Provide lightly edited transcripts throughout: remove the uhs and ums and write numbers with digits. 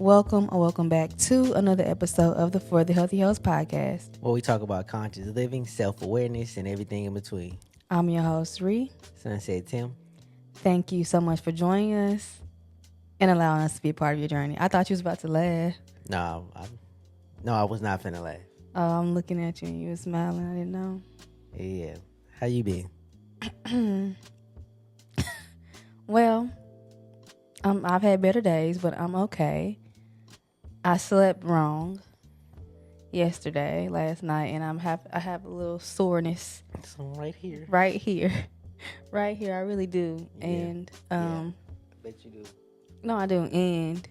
Welcome or welcome back to another episode of the For the Healthy Host podcast. Where we talk about conscious living, self-awareness, and everything in between. I'm your host, Ree. Sunset Tim. Thank you so much for joining us and allowing us to be a part of your journey. I thought you was about to laugh. I was not finna laugh. Oh, I'm looking at you and you were smiling. I didn't know. Yeah. How you been? Well, I've had better days, but I'm okay. I slept wrong last night, and I have a little soreness. So right here. Right here. I really do. Yeah. And I bet you do. no, I do. And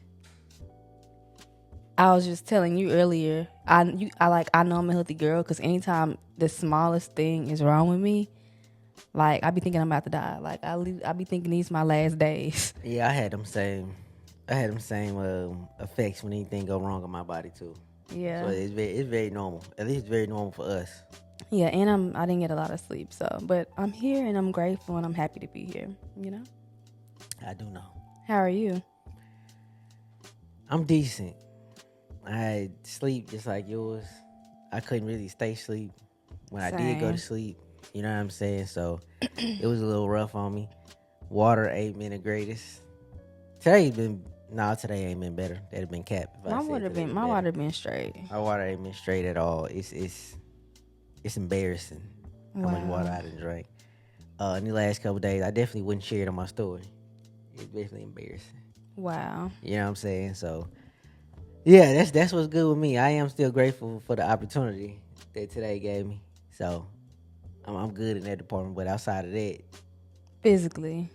I was just telling you earlier, I know I'm a healthy girl because anytime the smallest thing is wrong with me, like I be thinking I'm about to die. Like I be thinking these my last days. Yeah, I had them same effects when anything go wrong in my body too. Yeah. So it's very normal. At least it's very normal for us. Yeah, and I didn't get a lot of sleep, but I'm here and I'm grateful and I'm happy to be here, you know? I do know. How are you? I'm decent. I had sleep just like yours. I couldn't really stay asleep when I did go Same. to sleep. You know what I'm saying? So it was a little rough on me. Water ain't been the greatest. Today ain't been better. That'd have been cap. My water been straight. My water ain't been straight at all. It's embarrassing how much water I done drank. In the last couple of days, I definitely wouldn't share it on my story. It's definitely embarrassing. Wow. You know what I'm saying? So yeah, that's what's good with me. I am still grateful for the opportunity that today gave me. So I'm good in that department. But outside of that, Physically.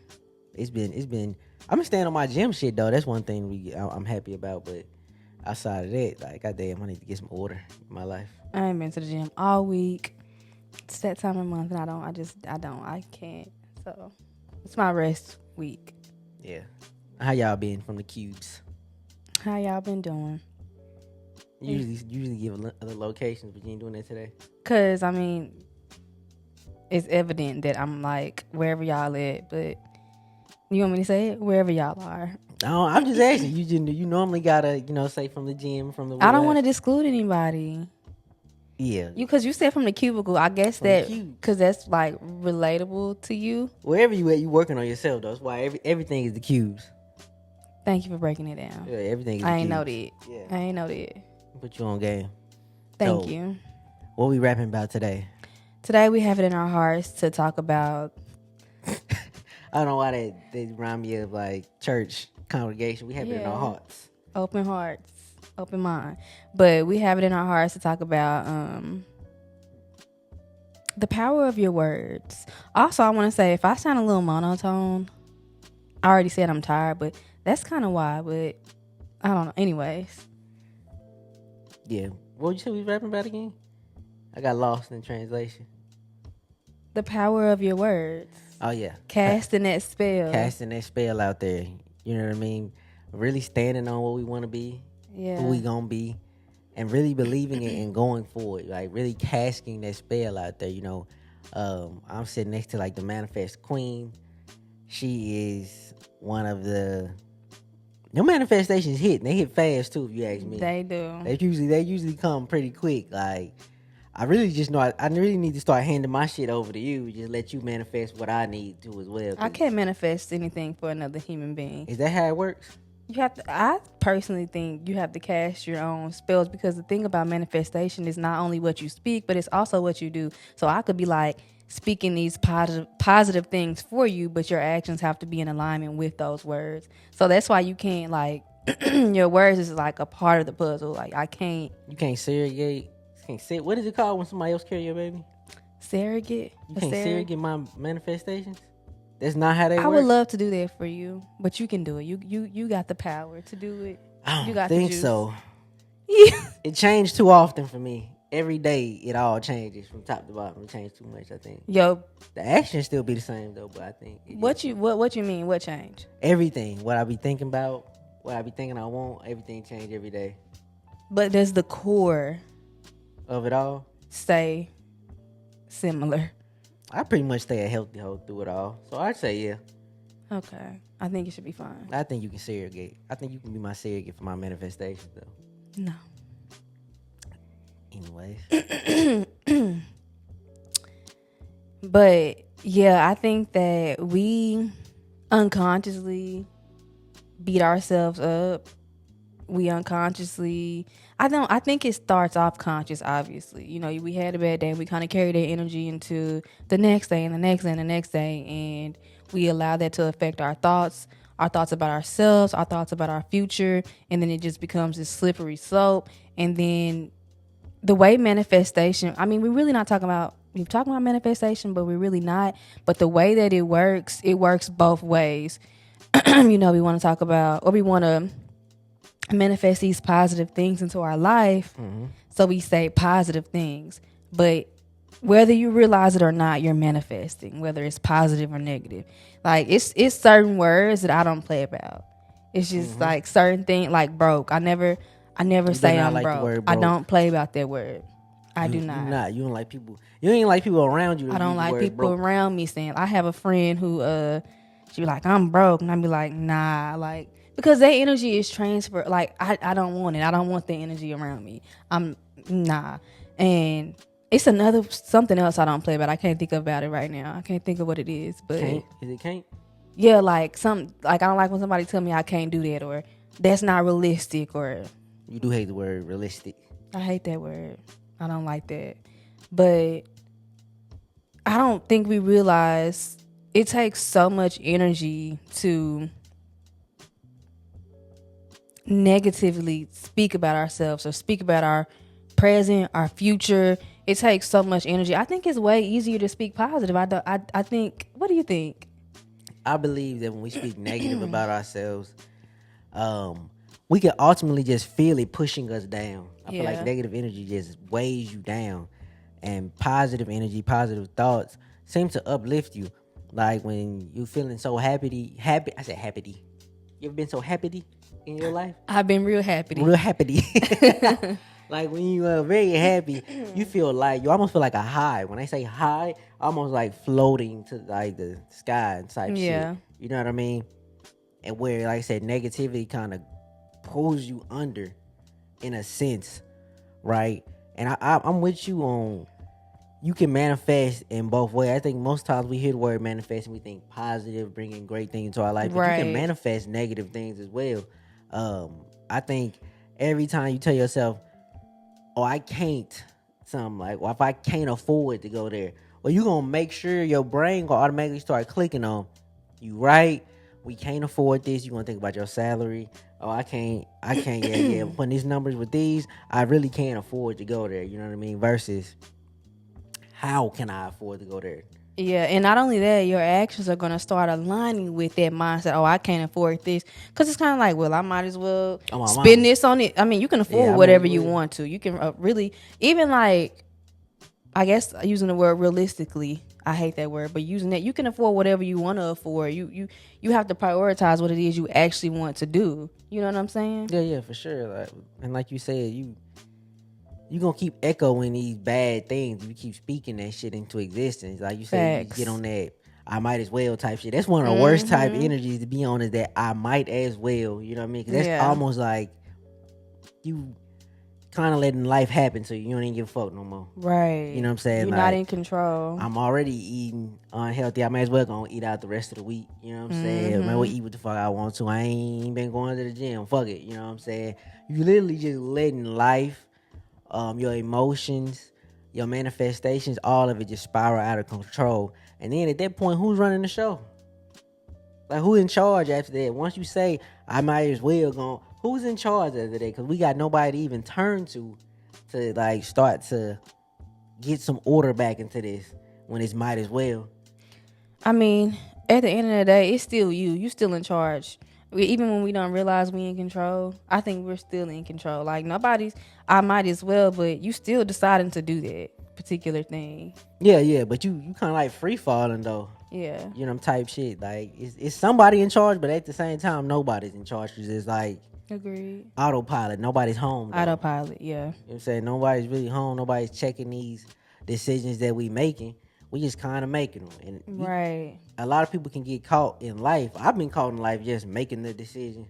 it's been. I'm staying on my gym shit though. That's one thing I'm happy about. But outside of that, like goddamn, I need to get some order in my life. I ain't been to the gym all week. It's that time of month and I can't. So it's my rest week. Yeah. How y'all been from the cubes? How y'all been doing? Usually give other locations, but you ain't doing that today. Cause I mean, it's evident that I'm like wherever y'all at, but you want me to say it? Wherever y'all are. No, I'm just asking. You normally gotta say from the gym, from the. I don't want to exclude anybody. Yeah. Because you said from the cubicle. I guess From that the cube. because that's like relatable to you. Wherever you at, you working on yourself though. That's why everything is the cubes. Thank you for breaking it down. Yeah, everything is the I ain't cubes. know that. Yeah. I ain't know that. Put you on game. Thank So, you. What we rapping about today? Today we have it in our hearts to talk about. I don't know why they remind me of like church congregation. We have it in our hearts. Open hearts, open mind. But we have it in our hearts to talk about the power of your words. Also, I want to say if I sound a little monotone, I already said I'm tired, but that's kind of why. But I don't know. Anyways. Yeah. What would you say we rapping about again? I got lost in translation. The power of your words. Oh yeah. Casting that spell. Casting that spell out there. You know what I mean? Really standing on what we want to be, Yeah. who we gonna be, and really believing it and going forward. Like really casting that spell out there. I'm sitting next to like the manifest queen. She is one of the manifestations hit. And they hit fast too, if you ask me. They do. They usually come pretty quick. Like I really just know I really need to start handing my shit over to you. Just let you manifest what I need to as well. I can't manifest anything for another human being. Is that how it works? You have to. I personally think you have to cast your own spells because the thing about manifestation is not only what you speak, but it's also what you do. So I could be like speaking these positive things for you, but your actions have to be in alignment with those words. So that's why you can't like your words is like a part of the puzzle. Like I can't. You can't surrogate. What is it called when somebody else carry your baby? Surrogate. You can't surrogate my manifestations. That's not how they work. I would love to do that for you, but you can do it. You got the power to do it. I don't You got think the juice. so. Yeah. It changed too often for me. Every day it all changes from top to bottom. It changed too much. I think Yo, the action still be the same though, but I think what you mean? What changed? everything. What I be thinking about, what I be thinking I want, everything change every day. But does the core Of it all, stay similar? I pretty much stay a healthy hoe through it all. So I'd say yeah. Okay. I think it should be fine. I think you can surrogate. I think you can be my surrogate for my manifestation, though. No. Anyways. But yeah, I think that we unconsciously beat ourselves up. We unconsciously, I think it starts off conscious, obviously. You know, we had a bad day, we kind of carry that energy into the next day and the next day and the next day, and we allow that to affect our thoughts about ourselves, our thoughts about our future, and then it just becomes this slippery slope. And then the way manifestation, I mean, we're really not talking about, we're talking about manifestation, but we're really not. But the way that it works both ways. You know, we want to talk about, or we want to manifest these positive things into our life. Mm-hmm. So we say positive things, but whether you realize it or not, you're manifesting, whether it's positive or negative. Like it's certain words that I don't play about. It's just like certain things, like broke. I never say I'm like the broke. word I broke. don't play about that word. I do not. You don't like people. You ain't like people around you. I don't like people broke. around me saying. I have a friend who she be like, I'm broke, and I be like, nah, like, because that energy is transferred. Like I don't want it. I don't want the energy around me. I'm nah. And it's something else I don't play about. I can't think about it right now. I can't think of what it is. But Can't? Yeah, like I don't like when somebody tell me I can't do that, or that's not realistic, or You do hate the word realistic. I hate that word. I don't like that. But I don't think we realize it takes so much energy to negatively speak about ourselves or speak about our present, our future. It takes so much energy. I think it's way easier to speak positive. I think, what do you think? I believe that when we speak negative about ourselves, we can ultimately just feel it pushing us down. I feel like negative energy just weighs you down, and positive energy, positive thoughts seem to uplift you. Like when you feeling so happy. I said happy. You ever been so happy in your life? I've been real happy. Real happy. Like when you are very happy, you feel like, you almost feel like a high. When I say high, almost like floating to like the sky type shit. You know what I mean? And where, like I said, negativity kind of pulls you under in a sense, right? And I'm with you on, you can manifest in both ways. I think most times we hear the word manifest and we think positive, bringing great things into our life. But you can manifest negative things as well. I think every time you tell yourself, oh, I can't, something like, well, if I can't afford to go there, well, you're going to make sure your brain will automatically start clicking on, you right, we can't afford this. You're going to think about your salary. Oh, I can't, yeah, putting these numbers with these, I really can't afford to go there. You know what I mean? Versus, how can I afford to go there? Yeah, and not only that, your actions are going to start aligning with that mindset. Oh, I can't afford this. Because it's kind of like, well, I might as well spend this on it. I mean, you can afford whatever you want to. You can really, even like, I guess using the word realistically, I hate that word, but using that, you can afford whatever you want to afford. You have to prioritize what it is you actually want to do. You know what I'm saying? Yeah, for sure. Like, and like you said, you gonna keep echoing these bad things. You keep speaking that shit into existence. Like you said, you get on that I might as well type shit. That's one of the worst type energies to be on, is that I might as well. You know what I mean? Because that's almost like you kind of letting life happen to you. You don't even give a fuck no more. Right. You know what I'm saying? You're like, not in control. I'm already eating unhealthy. I may as well go eat out the rest of the week. You know what I'm saying? I may as well eat what the fuck I want to. I ain't been going to the gym. Fuck it. You know what I'm saying? You literally just letting life, your emotions, your manifestations, all of it just spiral out of control. And then at that point, who's running the show? Like, who's in charge after that? Once you say, I might as well go, who's in charge after that? Because we got nobody to even turn to like start to get some order back into this when it's might as well. I mean, at the end of the day, it's still you. You still in charge. Even when we don't realize we in control, I think we're still in control. Like, nobody's, I might as well, but you still deciding to do that particular thing. Yeah, but you kind of like free falling though. Yeah. You know, type shit. Like, it's somebody in charge, but at the same time, nobody's in charge. Because it's like, agreed, autopilot. Nobody's home though. Autopilot, yeah. You know what I'm saying? Nobody's really home. Nobody's checking these decisions that we making. We just kind of making them, and Right. a lot of people can get caught in life. I've been caught in life just making the decision.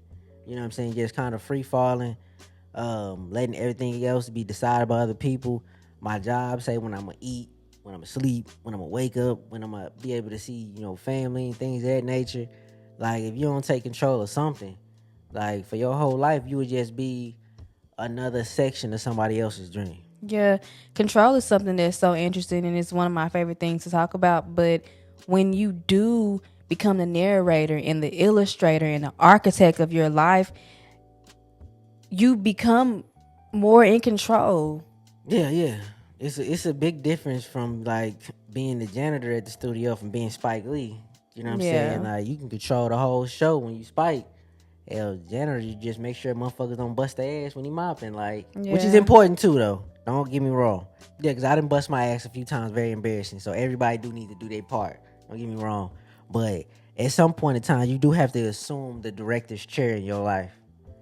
You know what I'm saying? Just kind of free falling, letting everything else be decided by other people. My job, say when I'm gonna eat, when I'm gonna sleep, when I'm gonna wake up, when I'm gonna be able to see, family and things of that nature. Like if you don't take control of something, like for your whole life, you would just be another section of somebody else's dream. Yeah, control is something that's so interesting, and it's one of my favorite things to talk about. But when you do become the narrator and the illustrator and the architect of your life, you become more in control. Yeah, yeah. It's a big difference from like being the janitor at the studio from being Spike Lee. You know what I'm Yeah. saying? Like you can control the whole show when you Spike. Hell, janitor, you just make sure motherfuckers don't bust their ass when he mopping, like, which is Yeah. important too, though. Don't get me wrong. Yeah, because I done bust my ass a few times, very embarrassing. So everybody do need to do their part. Don't get me wrong. But at some point in time, you do have to assume the director's chair in your life.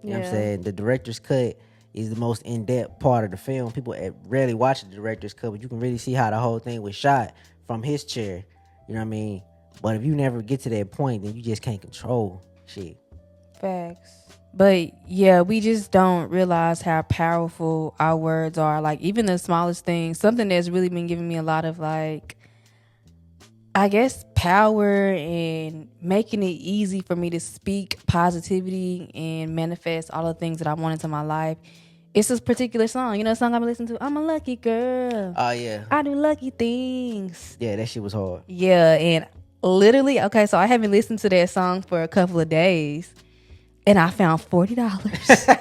You know what I'm saying? The director's cut is the most in-depth part of the film. People rarely watch the director's cut, but you can really see how the whole thing was shot from his chair. You know what I mean? But if you never get to that point, then you just can't control shit. Facts. But yeah, we just don't realize how powerful our words are. Like even the smallest things, something that's really been giving me a lot of like, I guess, power and making it easy for me to speak positivity and manifest all the things that I want into my life. It's this particular song. You know the song I've been listening to? I'm a lucky girl. Oh, yeah. I do lucky things. Yeah, that shit was hard. Yeah, and literally, okay, so I haven't listened to that song for a couple of days. And I found $40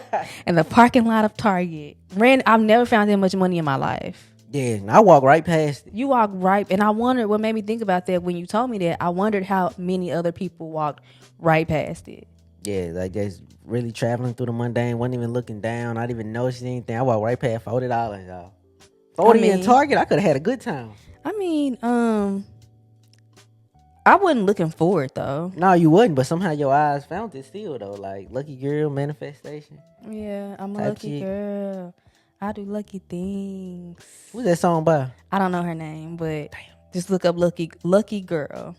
in the parking lot of Target. I've never found that much money in my life. Yeah, and I walked right past it. You walked right, and I wondered what made me think about that when you told me that. I wondered how many other people walked right past it. Yeah, like just really traveling through the mundane, wasn't even looking down, not even noticing anything. I walked right past $40, y'all. 40 in Target, I could have had a good time. I mean, I wasn't looking for it though. No, you wouldn't, but somehow your eyes found it still though. Like lucky girl manifestation. Yeah, I'm a lucky girl. I do lucky things. Who's that song by? I don't know her name, but just look up lucky girl.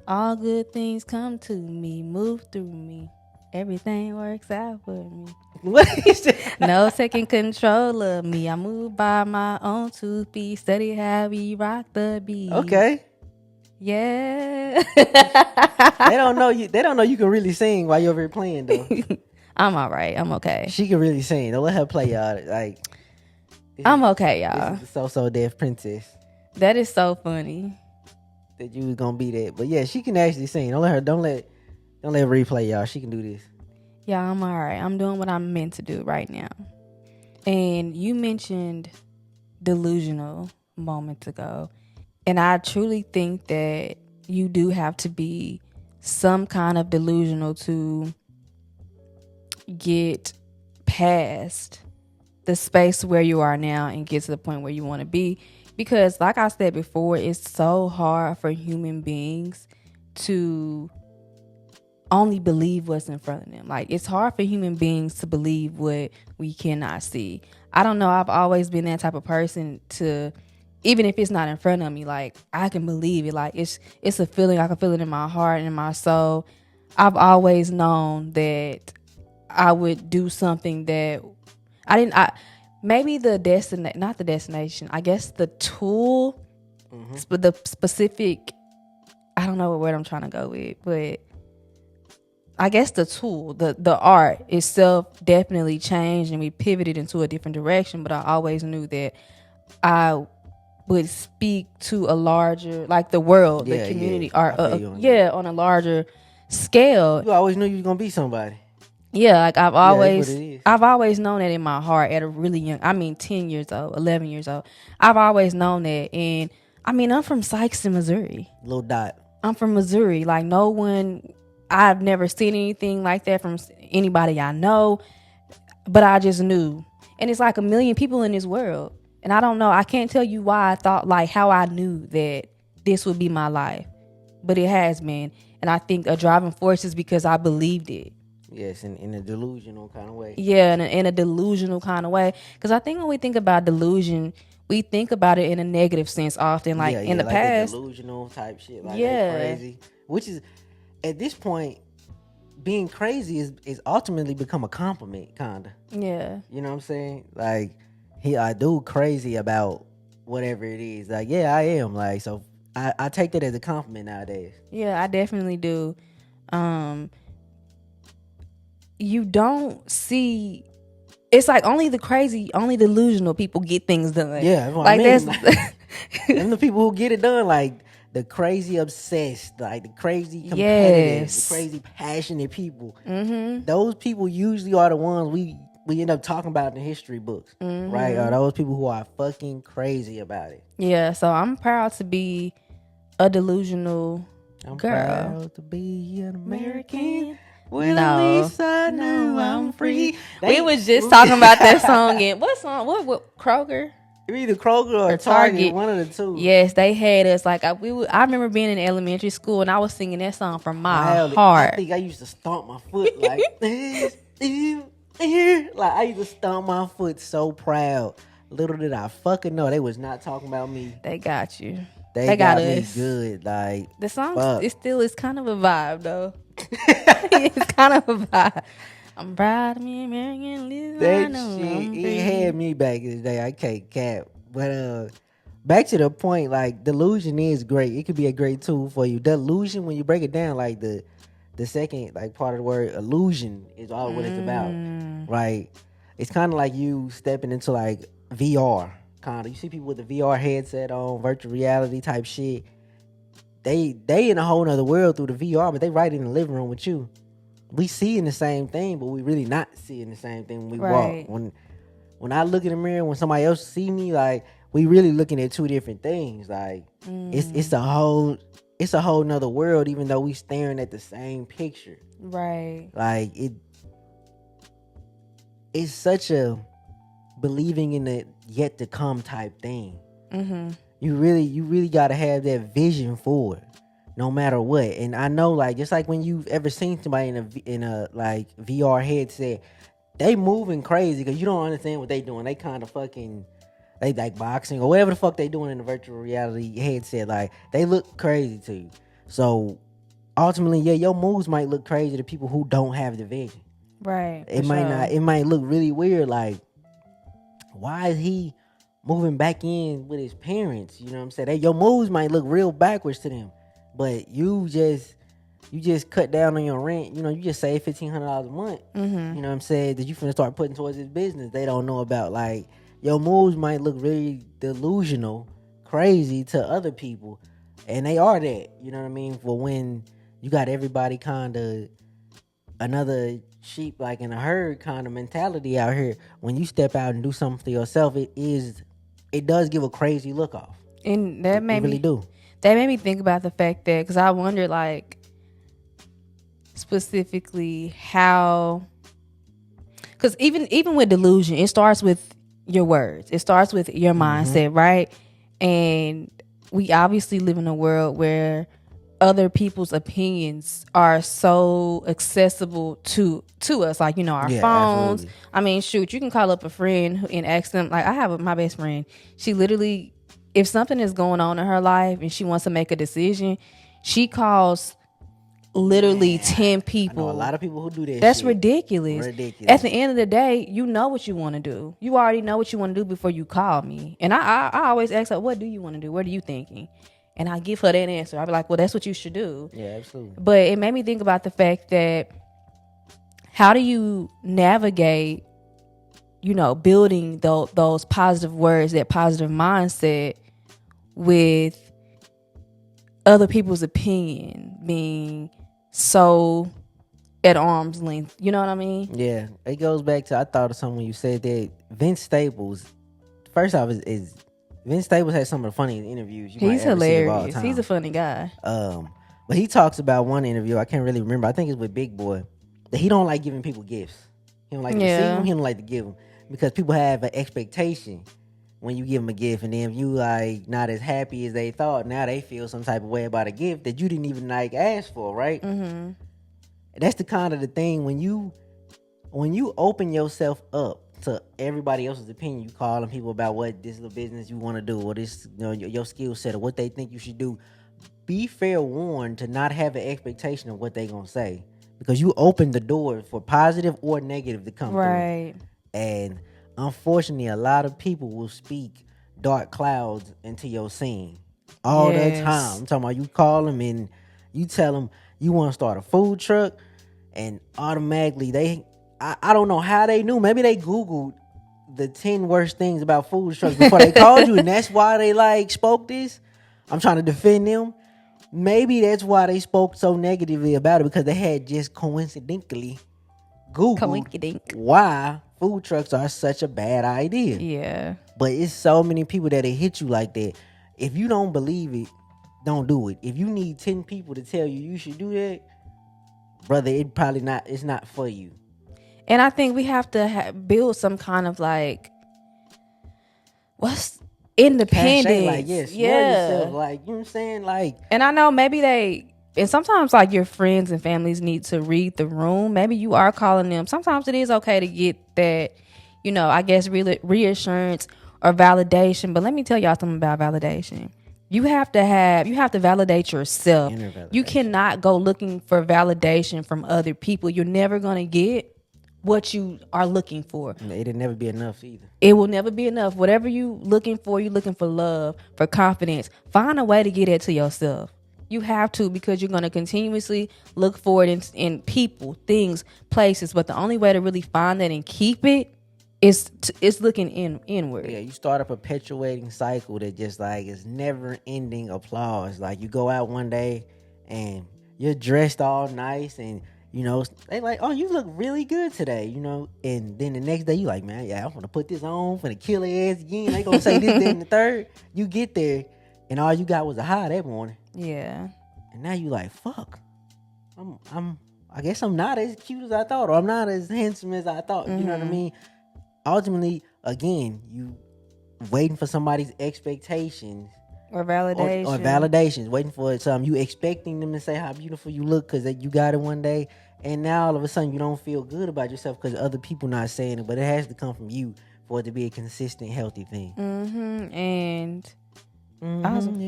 All good things come to me, move through me. Everything works out for me. What is that? No taking control of me. I move by my own 2 feet. Study how we rock the beat. Okay. Yeah. They don't know you can really sing while you're over here playing though. I'm all right. I'm okay. She can really sing. Don't let her play y'all. Like I'm okay, y'all. This is the so deaf princess. That is so funny. That you was gonna be that. But yeah, she can actually sing. Don't let her replay y'all. She can do this. Yeah, I'm all right. I'm doing what I'm meant to do right now. And you mentioned delusional moments ago. And I truly think that you do have to be some kind of delusional to get past the space where you are now and get to the point where you want to be. Because like I said before, it's so hard for human beings to only believe what's in front of them. Like it's hard for human beings to believe what we cannot see. I don't know. I've always been that type of person to, even if it's not in front of me, like I can believe it. Like it's a feeling. I can feel it in my heart and in my soul. I've always known that I would do something that maybe the not the destination. I guess the tool, the specific. I don't know what word I'm trying to go with, but I guess the tool, the art itself definitely changed and we pivoted into a different direction. But I always knew that I would speak to a larger, like the world, the community, on a larger scale. You always knew you was gonna be somebody. Yeah, like I've always known that in my heart at a really young, 10 years old, 11 years old. I've always known that. And I'm from Sikeston, Missouri. Little dot. I'm from Missouri. Like I've never seen anything like that from anybody I know, but I just knew. And it's like 1 million people in this world. And I don't know, I can't tell you why I thought, like how I knew that this would be my life, but it has been. And I think a driving force is because I believed it. Yes, in a delusional kind of way. Yeah, in a delusional kind of way. Because I think when we think about delusion, we think about it in a negative sense often. Like in the like that past, delusional type shit, like that yeah, crazy. Which is at this point, being crazy is ultimately become a compliment, kinda. yeah, You know what I'm saying? Like I do crazy about whatever it is. Like, yeah, I am. Like, so I take that as a compliment nowadays. yeah. I definitely do. You don't see. It's like only the crazy, only delusional people get things done. Yeah, that's what I Like mean. that's And the people who get it done, like the crazy obsessed, like the crazy competitive, the yes. crazy passionate people. Those people usually are the ones we end up talking about in the history books, right? Are those people who are fucking crazy about it. Yeah, so I'm proud to be a delusional I'm girl. proud to be an American. Well, No. at least I knew I'm free. We was just talking about that song in what song? What Kroger Either Kroger or or Target, one of the two. Yes, they had us. Like I remember being in elementary school and I was singing that song from my heart. I think I used to stomp my foot like this. Like I used to stomp my foot so proud. Little did I fucking know they was not talking about me. They got you. They got me us good. Like the song, fuck. it's kind of a vibe though. It's kind of a vibe. I'm proud of me, American. That shit, it had me back in the day. I can't cap. But back to the point, like delusion is great. It could be a great tool for you. Delusion, when you break it down, like the second like part of the word illusion is all what it's about. Right? It's kind of like you stepping into like VR. Kind of. You see people with the VR headset on, virtual reality type shit. They in a whole nother world through the VR, but they right in the living room with you. We seeing the same thing, but we really not seeing the same thing when we walk. When I look in the mirror, when somebody else see me, like we really looking at two different things. Like it's a whole nother world, even though we staring at the same picture. Right. Like it's such a believing in the yet to come type thing. You really gotta have that vision for it, no matter what. And I know, like, just like when you've ever seen somebody in a like VR headset, they moving crazy because you don't understand what they doing. They kind of fucking, they like boxing or whatever the fuck they doing in the virtual reality headset. Like, they look crazy to you. So ultimately, yeah, your moves might look crazy to people who don't have the vision. Right. It might not. It might look really weird. Like, why is he moving back in with his parents? You know what I'm saying? Your moves might look real backwards to them, but you just cut down on your rent. You know, you just save $1,500 a month. You know what I'm saying? That you finna start putting towards his business. They don't know about. Like, your moves might look really delusional, crazy to other people, and they are that. You know what I mean? For when you got everybody kind of another sheep like in a herd kind of mentality out here. When you step out and do something for yourself, it does give a crazy look off. And that made really do. That made me think about the fact that, because I wonder, like, specifically how, because even with delusion, it starts with your words. It starts with your mindset, right? And we obviously live in a world where other people's opinions are so accessible to us, like, you know, our phones. Absolutely. I mean, shoot, you can call up a friend and ask them. Like, I have my best friend. She literally, if something is going on in her life and she wants to make a decision, she calls literally 10 people. I know a lot of people who do that. That's shit. Ridiculous. At the end of the day, you know what you want to do. You already know what you want to do before you call me. And I always ask her, what do you want to do? What are you thinking? And I give her that answer. I'll be like, well, that's what you should do. Yeah, absolutely. But it made me think about the fact that how do you navigate, you know, building those positive words, that positive mindset with other people's opinion being so at arm's length. You know what I mean? Yeah. It goes back to, I thought of something when you said that Vince Staples, first off, is Vince Staples has some of the funniest interviews you might ever see of all time. He's a funny guy. But he talks about one interview, I can't really remember, I think it's with Big Boy, that he don't like giving people gifts. He don't like to receive them, he don't like to give them. Because people have an expectation when you give them a gift, and then if you like not as happy as they thought, now they feel some type of way about a gift that you didn't even like ask for, right? And that's the kind of the thing when you open yourself up to everybody else's opinion. You calling people about what this little business you want to do, or this, your skill set, or what they think you should do. Be fair warned to not have an expectation of what they gonna say, because you open the door for positive or negative to come Right. through. And unfortunately, a lot of people will speak dark clouds into your scene all the Yes. time. I'm talking about you call them and you tell them you want to start a food truck, and automatically I don't know how they knew. Maybe they Googled the 10 worst things about food trucks before they called you, and that's why they like spoke this. I'm trying to defend them. Maybe that's why they spoke so negatively about it, because they had just coincidentally Googled Coinkydink. why food trucks are such a bad idea. Yeah. But it's so many people that it hit you like that. If you don't believe it, don't do it. If you need 10 people to tell you should do that, brother, it's not for you. And I think we have to build some kind of like, what's independence? Cachet, like, yes, know yourself, like, you know what I'm saying? Like, and I know maybe and sometimes like your friends and families need to read the room. Maybe you are calling them. Sometimes it is okay to get that, I guess reassurance or validation. But let me tell y'all something about validation. You have to validate yourself. Inner validation. You cannot go looking for validation from other people. You're never going to get what you are looking for. It'll never be enough either. It will never be enough. Whatever you're looking for love, for confidence. Find a way to get it to yourself. You have to, because you're going to continuously look for it in people, things, places. But the only way to really find that and keep it is looking inward. Yeah, you start a perpetuating cycle that just like is never ending applause. Like, you go out one day and you're dressed all nice, and they like, oh, you look really good today, and then the next day you like, man, yeah, I'm gonna put this on for the killer ass again. They gonna say this, that, and the third. You get there and all you got was a high that morning. Yeah. And now you like, fuck, I guess I'm not as cute as I thought, or I'm not as handsome as I thought. You know what I mean? Ultimately, again, you waiting for somebody's expectations Or validation. or validations, waiting for something. You expecting them to say how beautiful you look because you got it one day, and now all of a sudden you don't feel good about yourself because other people not saying it, but it has to come from you for it to be a consistent, healthy thing. And Awesome.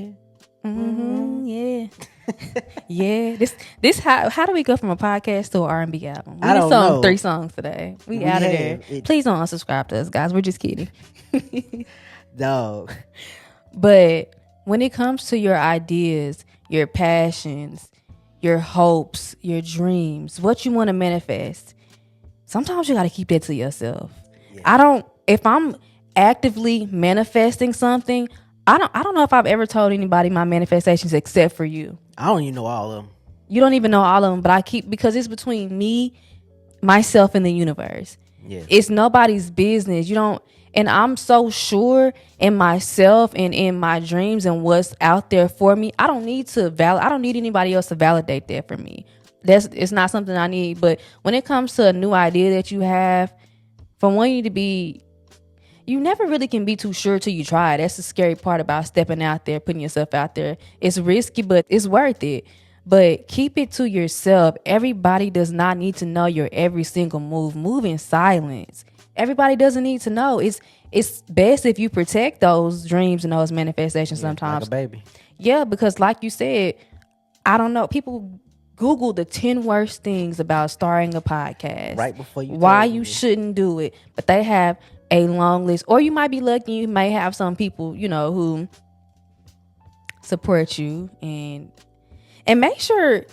yeah. Yeah. This how do we go from a podcast to an R&B album? I don't know. 3 songs today. We out of there. Please don't unsubscribe to us, guys. We're just kidding. Dog. But when it comes to your ideas, your passions, your hopes, your dreams, what you want to manifest, sometimes you got to keep that to yourself. Yeah. If I'm actively manifesting something, I don't know if I've ever told anybody my manifestations except for you. I don't even know all of them. You don't even know all of them, but because it's between me, myself, and the universe. Yeah. It's nobody's business. And I'm so sure in myself and in my dreams and what's out there for me. I don't need anybody else to validate that for me. It's not something I need. But when it comes to a new idea that you have, you never really can be too sure till you try it. That's the scary part about stepping out there, putting yourself out there. It's risky, but it's worth it. But keep it to yourself. Everybody does not need to know your every single move. Move in silence. Everybody doesn't need to know. It's best if you protect those dreams and those manifestations sometimes. Like a baby. Yeah, because like you said, I don't know. People Google the 10 worst things about starting a podcast. Right before you. Why you shouldn't do it. But they have a long list. Or you might be lucky. You may have some people, who support you. And make sure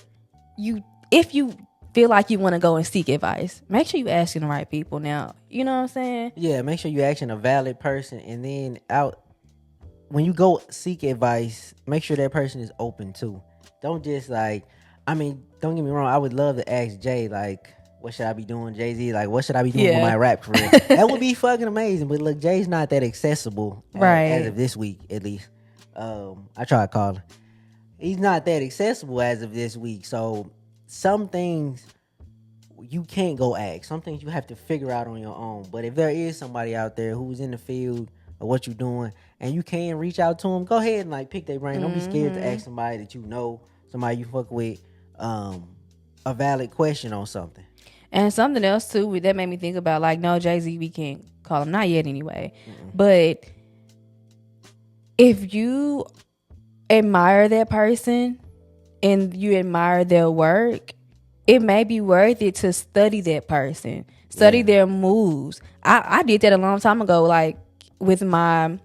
if you feel like you want to go and seek advice, make sure you asking the right people now. You know what I'm saying? Yeah, make sure you're asking a valid person, and then when you go seek advice, make sure that person is open too. Don't just don't get me wrong, I would love to ask Jay, like, what should I be doing, Jay-Z? Like, what should I be doing with my rap career? That would be fucking amazing. But look, Jay's not that accessible, as of this week, at least. I tried calling. He's not that accessible as of this week. So some things you can't go ask. Some things you have to figure out on your own. But if there is somebody out there who's in the field of what you're doing and you can reach out to them, go ahead and pick their brain. Don't be scared to ask somebody that somebody you fuck with, a valid question on something. And something else too that made me think about, like, no, Jay-Z, we can't call him, not yet anyway. Mm-mm. But if you admire that person and you admire their work, it may be worth it to study that person, study their moves. I did that a long time ago, like with my,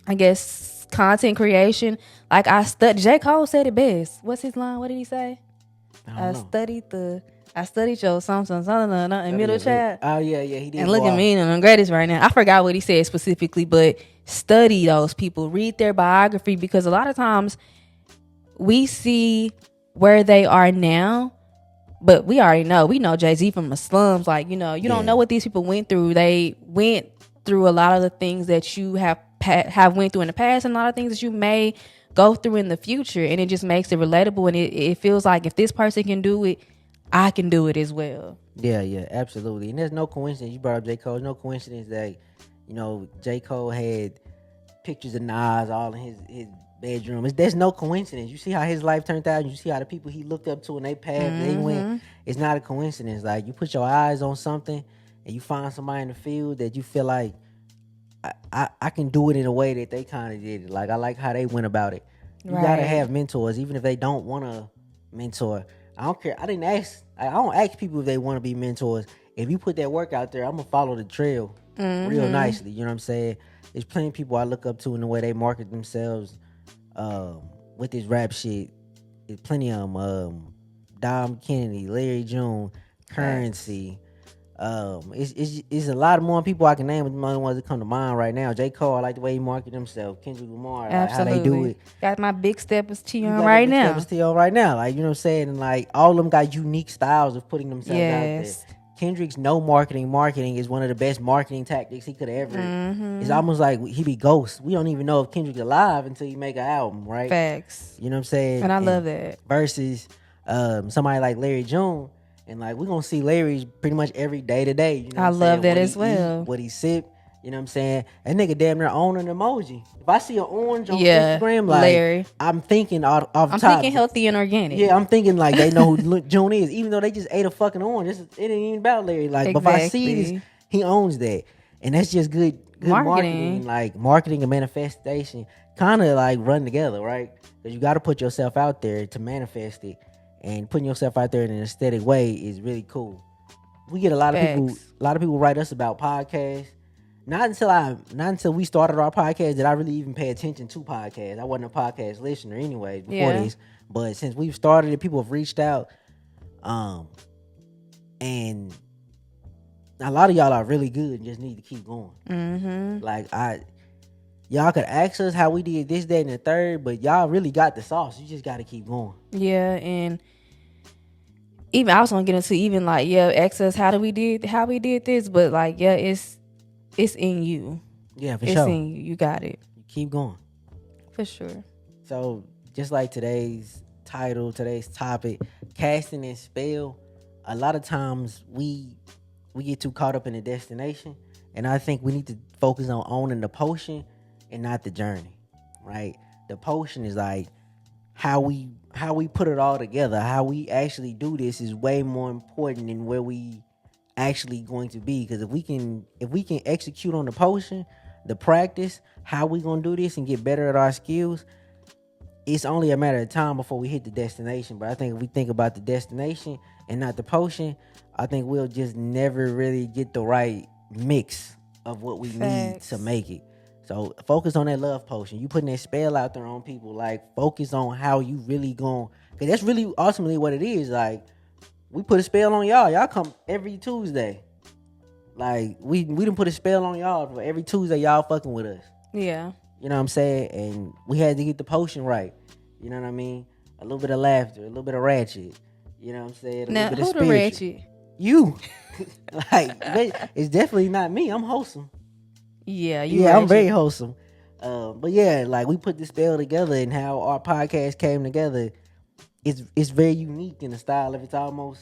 I guess, content creation. Like I studied. J. Cole said it best. What's his line? What did he say? I studied your something in middle chat. Oh yeah, he did. And look at me and I'm greatest right now. I forgot what he said specifically, but study those people, read their biography, because a lot of times we see where they are now, but we already know. We know Jay-Z from the slums. Like, you don't know what these people went through. They went through a lot of the things that you have went through in the past, and a lot of things that you may go through in the future. And it just makes it relatable, and it feels like if this person can do it, I can do it as well. Yeah, absolutely. And there's no coincidence. You brought up J. Cole. There's no coincidence that, J. Cole had pictures of Nas all in his bedroom. There's no coincidence. You see how his life turned out. You see how the people he looked up to and they passed, they went. It's not a coincidence. Like, you put your eyes on something and you find somebody in the field that you feel like, I can do it in a way that they kind of did it. Like, I like how they went about it. You gotta have mentors, even if they don't want to mentor. I don't care. I don't ask people if they want to be mentors. If you put that work out there, I'm gonna follow the trail real nicely. You know what I'm saying? There's plenty of people I look up to in the way they market themselves with this rap shit. There's plenty of them. Dom Kennedy, Larry June, Currency. It's a lot of more people I can name, but the only ones that come to mind right now. J. Cole, I like the way he market himself. Kendrick Lamar, like how they do it. Got my big steppers T on right now. Steppers T on right now, like, you know what I'm saying, and like all of them got unique styles of putting themselves out there. Kendrick's no marketing is one of the best marketing tactics he could have ever. It's almost like he be ghost. We don't even know if Kendrick's alive until he make an album, right? Facts. You know what I'm saying? And I love that. Versus somebody like Larry June. And like, we're gonna see Larry pretty much every day to day. You know, I love that as well. What he sip, you know what I'm saying? That nigga damn near own an emoji. If I see an orange on Instagram, like, Larry, I'm thinking off top. I'm thinking healthy and organic. Yeah, I'm thinking like they know who June is, even though they just ate a fucking orange. It ain't even about Larry. Like, but if I see this, he owns that, and that's just good marketing. Like, marketing and manifestation kind of like run together, right? Because you got to put yourself out there to manifest it. And putting yourself out there in an aesthetic way is really cool. We get a lot of people write us about podcasts. Not until we started our podcast did I really even pay attention to podcasts. I wasn't a podcast listener anyway before this. But since we've started it, people have reached out. And a lot of y'all are really good and just need to keep going. Like, y'all could ask us how we did this, that, and the third, but y'all really got the sauce. You just got to keep going. Yeah, and even I was gonna get into even like, ask us how we did this, but like, it's in you. Yeah, for sure. It's in you. You got it. Keep going. For sure. So just like today's title, today's topic, casting and spell. A lot of times we get too caught up in the destination, and I think we need to focus on owning the potion and not the journey, right? The potion is like how we put it all together. How we actually do this is way more important than where we actually going to be. Because if we can execute on the potion, the practice, how we gonna do this and get better at our skills, it's only a matter of time before we hit the destination. But I think if we think about the destination and not the potion, I think we'll just never really get the right mix of what we need to make it. So focus on that love potion. You putting that spell out there on people. Like, focus on how you really going. Because that's really ultimately what it is. Like, we put a spell on y'all. Y'all come every Tuesday. Like, we done put a spell on y'all for every Tuesday y'all fucking with us. Yeah. You know what I'm saying? And we had to get the potion right. You know what I mean? A little bit of laughter, a little bit of ratchet. You know what I'm saying? A little bit of spiritual. Who the ratchet? You. Like, it's definitely not me. I'm wholesome. Yeah, I'm very wholesome. But yeah, like, we put this spell together, and how our podcast came together, it's very unique in the style of it's almost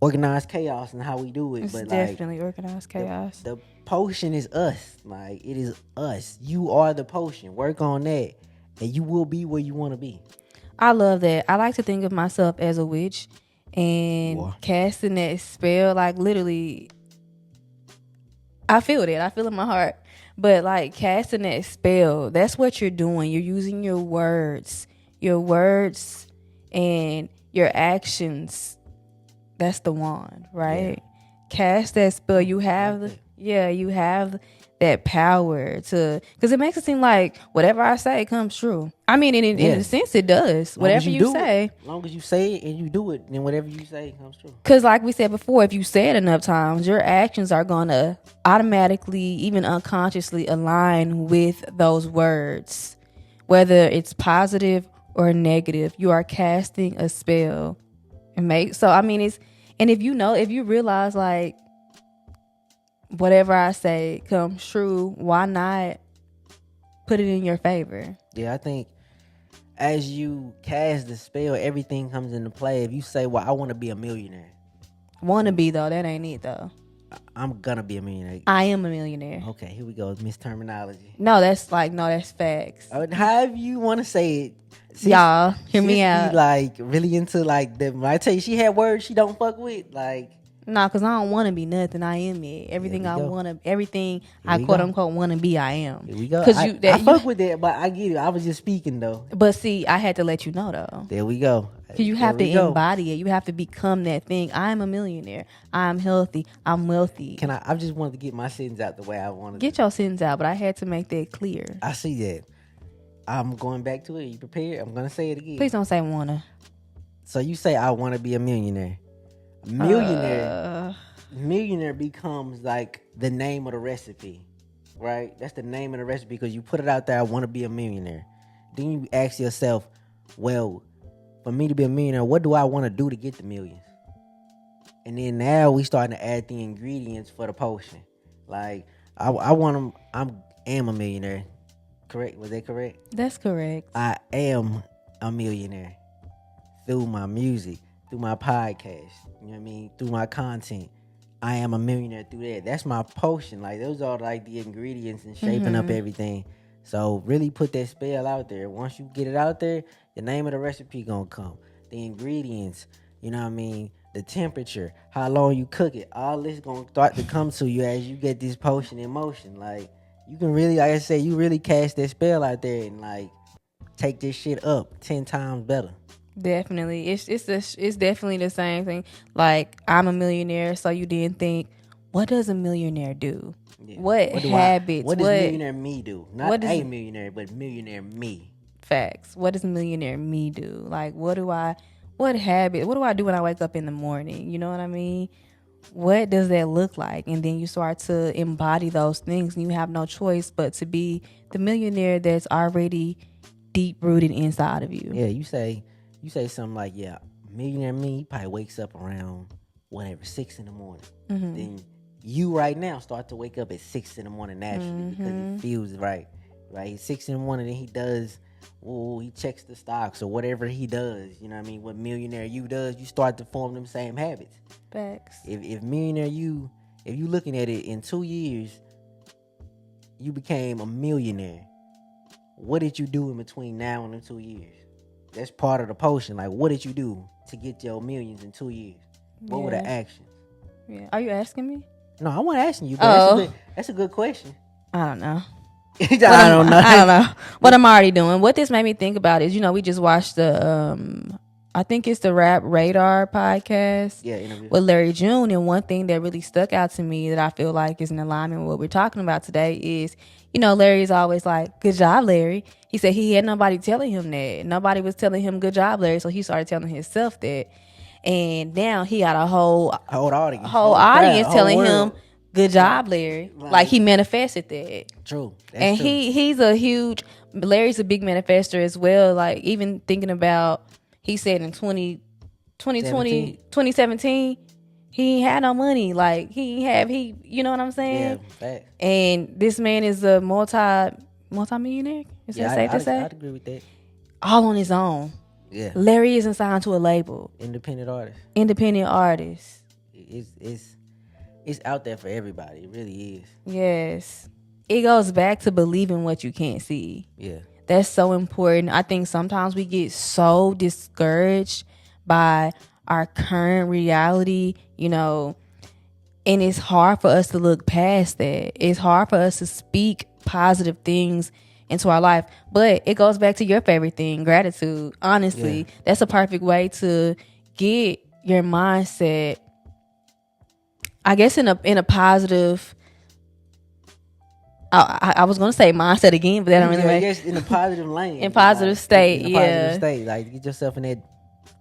organized chaos and how we do it. It's but definitely organized chaos. The potion is us. Like, it is us. You are the potion. Work on that, and you will be where you want to be. I love that. I like to think of myself as a witch, and Boy. casting that spell, like literally, I feel it. I feel it in my heart. But like casting that spell, that's what you're doing. You're using your words and your actions. That's the wand, right? Yeah. Cast that spell. You have you have that power to, because it makes it seem like whatever I say comes true. I mean, in a sense, it does. Whatever you say, as long as you say it and you do it, then whatever you say comes true. Because, like we said before, if you say it enough times, your actions are gonna automatically, even unconsciously, align with those words, whether it's positive or negative. You are casting a spell, and if you realize like, whatever I say comes true, why not put it in your favor? Yeah, I think as you cast the spell, everything comes into play. If you say, well, I want to be a millionaire. Want to be, though, that ain't it, though. I'm going to be a millionaire. I am a millionaire. Okay, here we go. Misterminology. No, that's facts. However you want to say it. Y'all, hear me out. Be like really into like when I tell you she had words she don't fuck with, like. No, because I don't want to be nothing. I am it. Everything I want to, everything I quote unquote want to be, I am. Here we go. I fuck with that, but I get it. I was just speaking though. But see, I had to let you know though. There we go. Because you have to embody it. You have to become that thing. I'm a millionaire. I'm healthy. I'm wealthy. I just wanted to get my sentence out the way I wanted. Get your sentence out, but I had to make that clear. I see that. I'm going back to it. You prepared? I'm gonna say it again. Please don't say wanna. So you say I want to be a millionaire. Millionaire becomes like the name of the recipe, right? That's the name of the recipe because you put it out there. I want to be a millionaire. Then you ask yourself, well, for me to be a millionaire, what do I want to do to get the millions? And then now we starting to add the ingredients for the potion. Like I am a millionaire. Correct? Was that correct? That's correct. I am a millionaire through my music, through my podcast, you know what I mean? Through my content. I am a millionaire through that. That's my potion. Like those are like the ingredients and shaping up everything. So really put that spell out there. Once you get it out there, the name of the recipe gonna come. The ingredients, you know what I mean? The temperature, how long you cook it, all this gonna start to come to you as you get this potion in motion. Like you can really, like I said, you really cast that spell out there and like take this shit up 10 times better. Definitely. It's definitely the same thing. Like, I'm a millionaire, so you didn't think, what does a millionaire do? Yeah. What habits? What does millionaire me do? Not a millionaire, but millionaire me. Facts. What does millionaire me do? Like, what do I do when I wake up in the morning? You know what I mean? What does that look like? And then you start to embody those things, and you have no choice but to be the millionaire that's already deep rooted inside of you. Yeah, you say something like, yeah, millionaire me probably wakes up around whatever, 6 in the morning. Mm-hmm. Then you right now start to wake up at 6 in the morning naturally because it feels right. Right? 6 in the morning, then he checks the stocks or whatever he does. You know what I mean? What millionaire you does, you start to form them same habits. Facts. If millionaire you, if you looking at it in 2 years, you became a millionaire. What did you do in between now and the 2 years? That's part of the potion. Like, what did you do to get your millions in 2 years? What were the actions? Yeah. Are you asking me? No, I wasn't asking you. But that's a good question. I don't know. I don't know. What I'm already doing. What this made me think about is, we just watched the, I think it's the Rap Radar podcast with Larry June. And one thing that really stuck out to me that I feel like is in alignment with what we're talking about today is, Larry's always like, good job, Larry. He said he had nobody telling him that. Nobody was telling him, good job, Larry. So he started telling himself that. And now he got a whole audience telling him, good job, Larry. Like he manifested that. True. And true. Larry's a big manifester as well. Like even thinking about, he said in 2017, he ain't had no money. Like you know what I'm saying? Yeah, fact. And this man is a multi-millionaire. Is that safe to say? I'd agree with that. All on his own. Yeah. Larry isn't signed to a label. Independent artist. It's out there for everybody. It really is. Yes. It goes back to believing what you can't see. Yeah. That's so important. I think sometimes we get so discouraged by our current reality, you know, and it's hard for us to look past that. It's hard for us to speak positive things into our life. But it goes back to your favorite thing, gratitude. Honestly, that's a perfect way to get your mindset, I guess, in a positive. I was gonna say mindset again, but that don't really I make guess in a positive lane. in positive state. In a positive state. Like, get yourself in that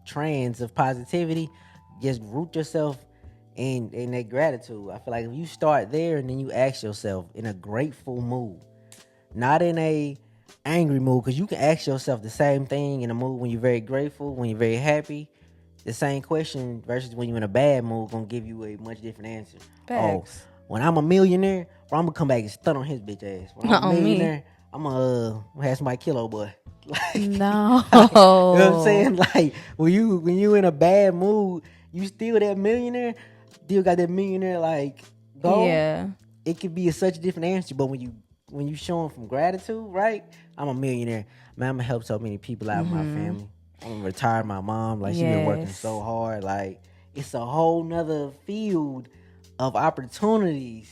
trance of positivity. Just root yourself in that gratitude. I feel like if you start there and then you ask yourself in a grateful mood, not in a angry mood, because you can ask yourself the same thing in a mood when you're very grateful, when you're very happy. The same question versus when you're in a bad mood gonna give you a much different answer. Facts. Oh, when I'm a millionaire, well, I'm gonna come back and stun on his bitch ass. When I'm a millionaire, I'm gonna have somebody kill old boy. Like, No. you know what I'm saying? Like, when you in a bad mood, you still that millionaire, still got that millionaire like goal. Yeah. It could be such a different answer, but when you showing from gratitude, right? I'm a millionaire, man. I'm gonna help so many people out of my family. I'm gonna retire my mom. Like, she been working so hard. Like, it's a whole nother field of opportunities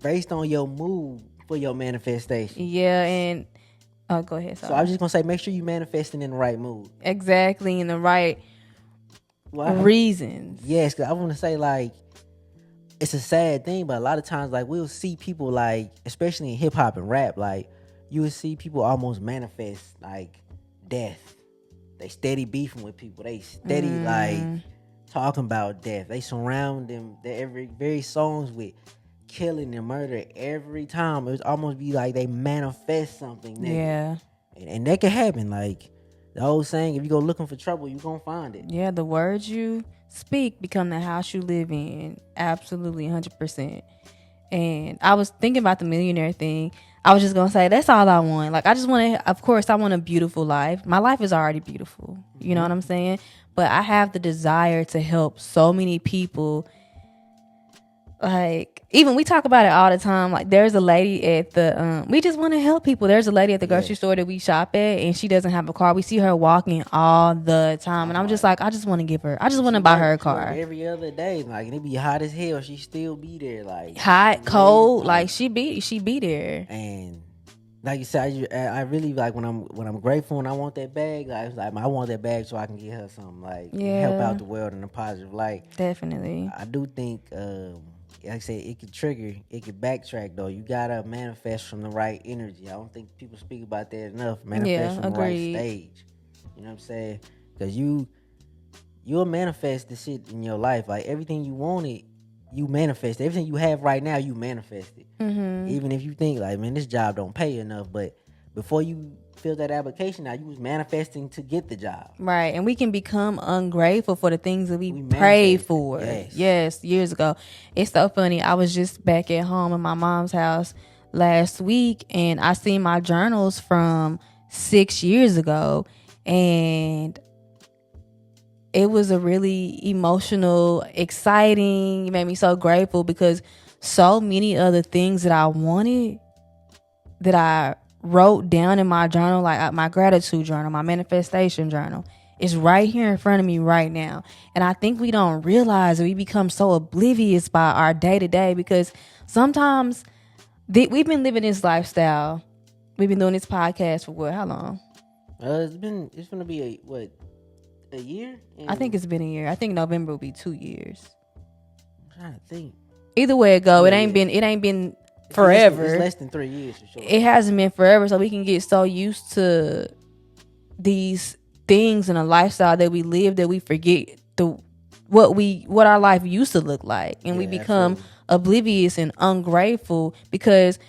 based on your mood for your manifestation. Yeah, and go ahead. So I was just gonna say, make sure you manifesting in the right mood. Exactly, in the right reasons. Yes, because I want to say, like, it's a sad thing, but a lot of times, like, we'll see people, like, especially in hip hop and rap, like, you will see people almost manifest like death. They steady beefing with people. They steady like talking about death. They surround them their very songs with killing and murder every time. It would almost be like they manifest something. Nigga. Yeah. And that can happen. Like the old saying, if you go looking for trouble, you gonna find it. Yeah, the words you speak become the house you live in. Absolutely, 100%. And I was thinking about the millionaire thing. I was just gonna say that's all I want. Like, I just want to. Of course, I want a beautiful life. My life is already beautiful. You know what I'm saying? But I have the desire to help so many people. Like, even we talk about it all the time. Like, there's a lady at the we just want to help people. There's a lady at the grocery store that we shop at, and she doesn't have a car. We see her walking all the time, and I'm just like, I just want to give her. I just want to buy her a car. Every other day, like, and it be hot as hell. She still be there, like hot, cold, like she be there. And like you said, I really like when I'm grateful and I want that bag. Like, I want that bag so I can get her something, like help out the world in a positive light. Definitely. I do think, like I said, it could trigger, it could backtrack though. You gotta manifest from the right energy. I don't think people speak about that enough. Manifest from the right stage. You know what I'm saying? Because you'll manifest the shit in your life. Like, everything you wanted, you manifest. Everything you have right now, you manifest it. Even if you think like, man, this job don't pay enough, but before you fill that application out, you was manifesting to get the job. Right. And we can become ungrateful for the things that we prayed for. Yes, years ago. It's so funny. I was just back at home in my mom's house last week, and I seen my journals from 6 years ago, and it was a really emotional, exciting. It made me so grateful because so many other things that I wanted that I wrote down in my journal, like my gratitude journal, my manifestation journal, is right here in front of me right now. And I think we don't realize that we become so oblivious by our day to day, because sometimes we've been living this lifestyle. We've been doing this podcast for what? How long? It's gonna be a year? I think it's been a year. I think November will be 2 years. I'm trying to think. Either way it go, it ain't been forever. It's less than 3 years for sure. It hasn't been forever, so we can get so used to these things in a lifestyle that we live that we forget what our life used to look like, and we become oblivious and ungrateful. Because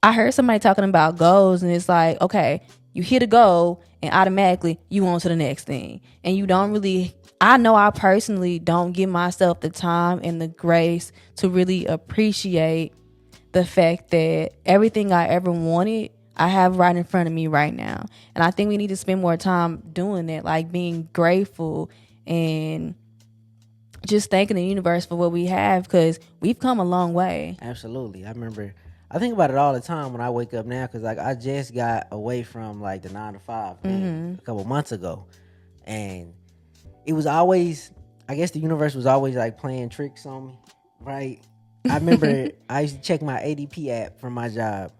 I heard somebody talking about goals, and it's like, okay, you hit a goal and automatically you on to the next thing, and you don't really. I know I personally don't give myself the time and the grace to really appreciate the fact that everything I ever wanted, I have right in front of me right now. And I think we need to spend more time doing that, like being grateful and just thanking the universe for what we have, because we've come a long way. Absolutely. I think about it all the time when I wake up now, because like I just got away from like the 9 to 5 thing a couple months ago, and it was always I guess the universe was always like playing tricks on me, right? I remember I used to check my ADP app from my job,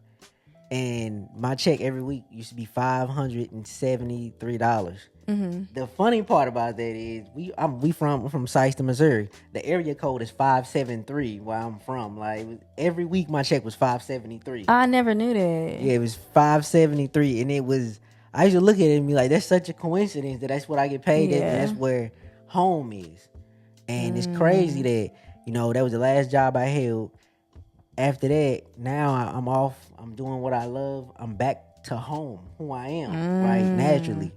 and my check every week used to be $573. The funny part about that is we from Sikeston, Missouri. The area code is 573 where I'm from. Like every week my check was 573. I never knew that. Yeah, it was 573, and it was. I used to look at it and be like, "That's such a coincidence that that's what I get paid at, and Yeah. that's where home is." And it's crazy that that was the last job I held. After that, now I'm off. I'm doing what I love. I'm back to home, who I am, right? Naturally.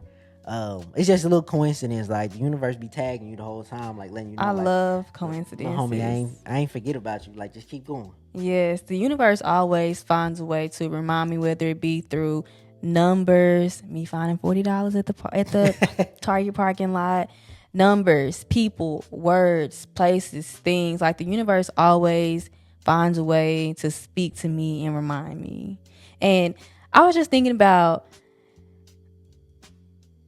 It's just a little coincidence. Like the universe be tagging you the whole time, like letting you know. I like, love "No, coincidences. homie, I ain't forget about you. Like just keep going." Yes, the universe always finds a way to remind me, whether it be through numbers, me finding $40 at the Target parking lot, numbers, people, words, places, things. Like the universe always finds a way to speak to me and remind me. And I was just thinking about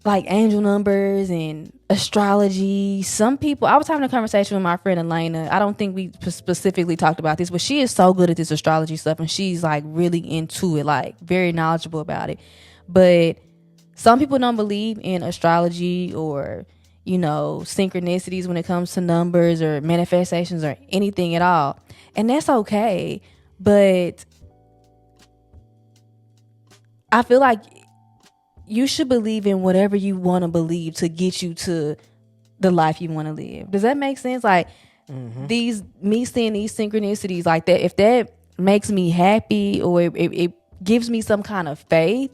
like angel numbers and astrology. Some people, I was having a conversation with my friend Elena. I don't think we specifically talked about this, but she is so good at this astrology stuff, and she's like really into it, like very knowledgeable about it. But some people don't believe in astrology or synchronicities when it comes to numbers or manifestations or anything at all, and that's okay. But I feel like you should believe in whatever you want to believe to get you to the life you want to live. Does that make sense? Like me seeing these synchronicities like that, if that makes me happy or it gives me some kind of faith,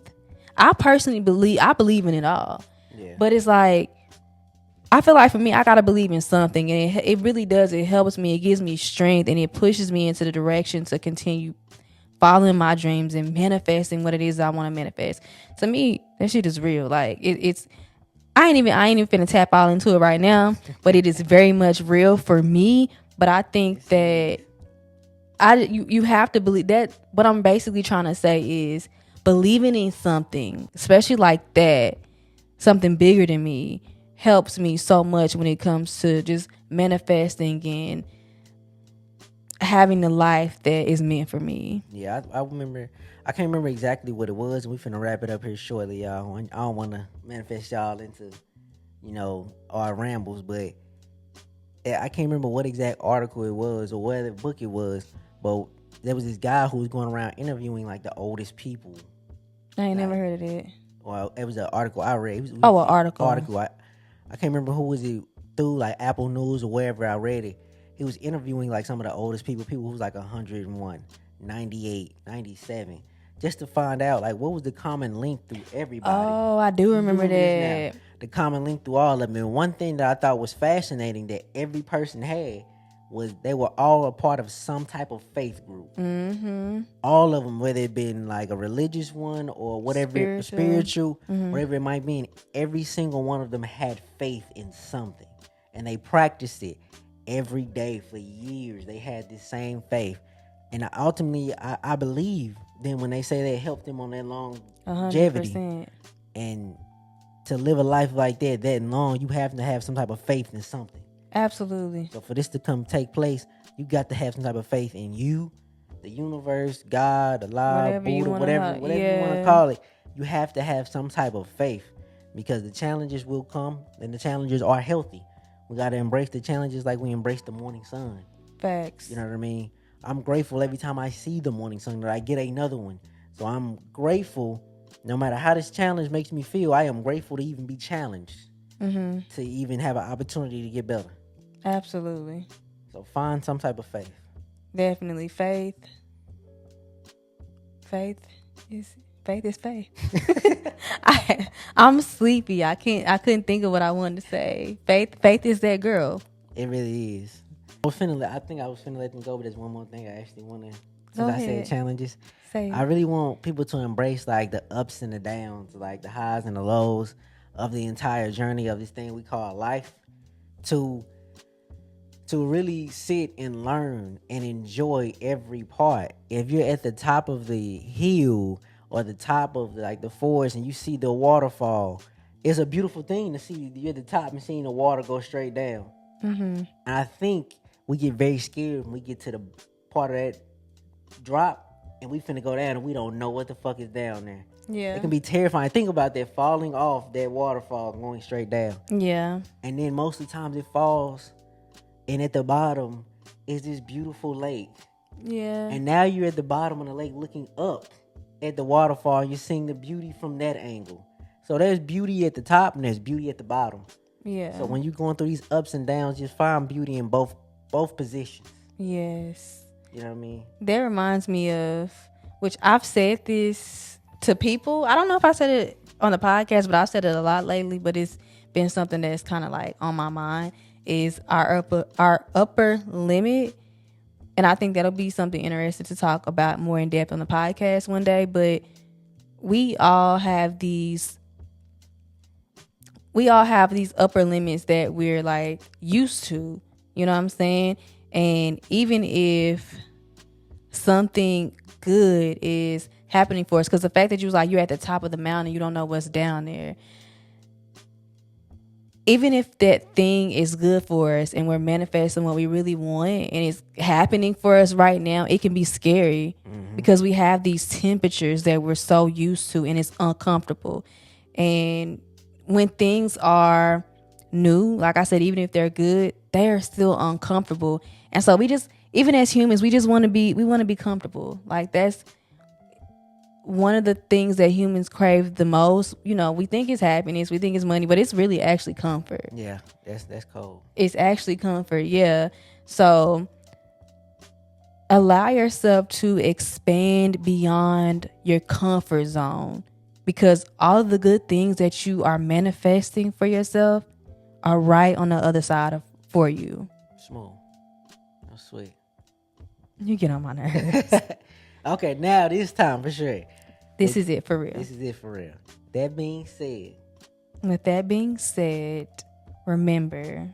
I personally believe in it all. Yeah. But it's like, I feel like for me, I got to believe in something, and it really does. It helps me. It gives me strength, and it pushes me into the direction to continue following my dreams and manifesting what it is I want to manifest. To me, that shit is real. Like it's I ain't even finna tap all into it right now, but it is very much real for me. But I think that you have to believe that. What I'm basically trying to say is believing in something, especially like that, something bigger than me, helps me so much when it comes to just manifesting and having the life that is meant for me. Yeah, I remember. I can't remember exactly what it was. We finna wrap it up here shortly, y'all. I don't want to manifest y'all into, our rambles, but I can't remember what exact article it was or what book it was. But there was this guy who was going around interviewing like the oldest people. I ain't never heard of it. Well, it was an article I read. An article. I can't remember who was it through, like Apple News or wherever I read it. He was interviewing like some of the oldest people who was like 101, 98, 97, just to find out like what was the common link through everybody. Oh, I do remember that. The common link through all of them. And one thing that I thought was fascinating that every person had was they were all a part of some type of faith group. Mm-hmm. All of them, whether it been like a religious one or whatever, spiritual, whatever it might be, and every single one of them had faith in something, and they practiced it every day for years. They had this same faith, and ultimately, I believe then when they say that it helped them on their longevity. 100%. And to live a life like that long, you have to have some type of faith in something. Absolutely. So for this to take place, you got to have some type of faith in you, the universe, God, Allah, Buddha, whatever you want to call it. You have to have some type of faith, because the challenges will come, and the challenges are healthy. We got to embrace the challenges like we embrace the morning sun. Facts. You know what I mean? I'm grateful every time I see the morning sun that I get another one. So I'm grateful no matter how this challenge makes me feel. I am grateful to even be challenged, to even have an opportunity to get better. Absolutely. So find some type of faith. Definitely. Faith is faith. I'm sleepy. I couldn't think of what I wanted to say. Faith is that girl. It really is. I think I was finna let them go, but there's one more thing I actually want to. Since I said challenges, I really want people to embrace like the ups and the downs, like the highs and the lows of the entire journey of this thing we call life. To really sit and learn and enjoy every part. If you're at the top of the hill or the top of the forest and you see the waterfall, it's a beautiful thing to see you're at the top and seeing the water go straight down. And I think we get very scared when we get to the part of that drop and we finna go down and we don't know what the fuck is down there. Yeah. It can be terrifying. Think about that, falling off that waterfall going straight down. Yeah. And then most of the times it falls and at the bottom is this beautiful lake. Yeah. And now you're at the bottom of the lake looking up at the waterfall and you're seeing the beauty from that angle. So there's beauty at the top and there's beauty at the bottom. Yeah. So when you're going through these ups and downs, just find beauty in both positions. Yes. You know what I mean? That reminds me of, which I've said this to people. I don't know if I said it on the podcast, but I've said it a lot lately, but it's been something that's kind of like on my mind, is our upper limit. And I think that'll be something interesting to talk about more in depth on the podcast one day. But we all have these upper limits that we're like used to, you know what I'm saying? And even if something good is happening for us, because the fact that you was like, you're at the top of the mountain, you don't know what's down there. Even if that thing is good for us and we're manifesting what we really want and it's happening for us right now, it can be scary because we have these temperatures that we're so used to and it's uncomfortable. And when things are new, like I said, even if they're good, they are still uncomfortable. And so we just, even as humans, we want to be comfortable. Like that's one of the things that humans crave the most. You know, we think it's happiness, we think it's money, but it's really actually comfort. Yeah, that's cold. It's actually comfort, yeah. So allow yourself to expand beyond your comfort zone, because all of the good things that you are manifesting for yourself are right on the other side for you. Smooth. That's sweet. You get on my nerves. Okay, now this time for sure. This is it for real. This is it for real. That being said. With that being said, remember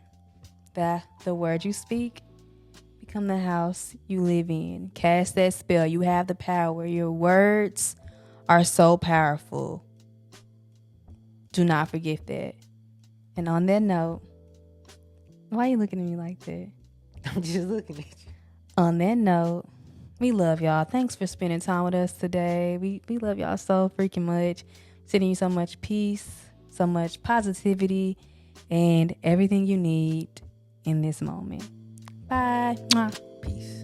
that the word you speak become the house you live in. Cast that spell. You have the power. Your words are so powerful. Do not forget that. And on that note, why are you looking at me like that? I'm just looking at you. On that note, we love y'all. Thanks for spending time with us today. We love y'all so freaking much. Sending you so much peace, so much positivity, and everything you need in this moment. Bye. Mwah. Peace.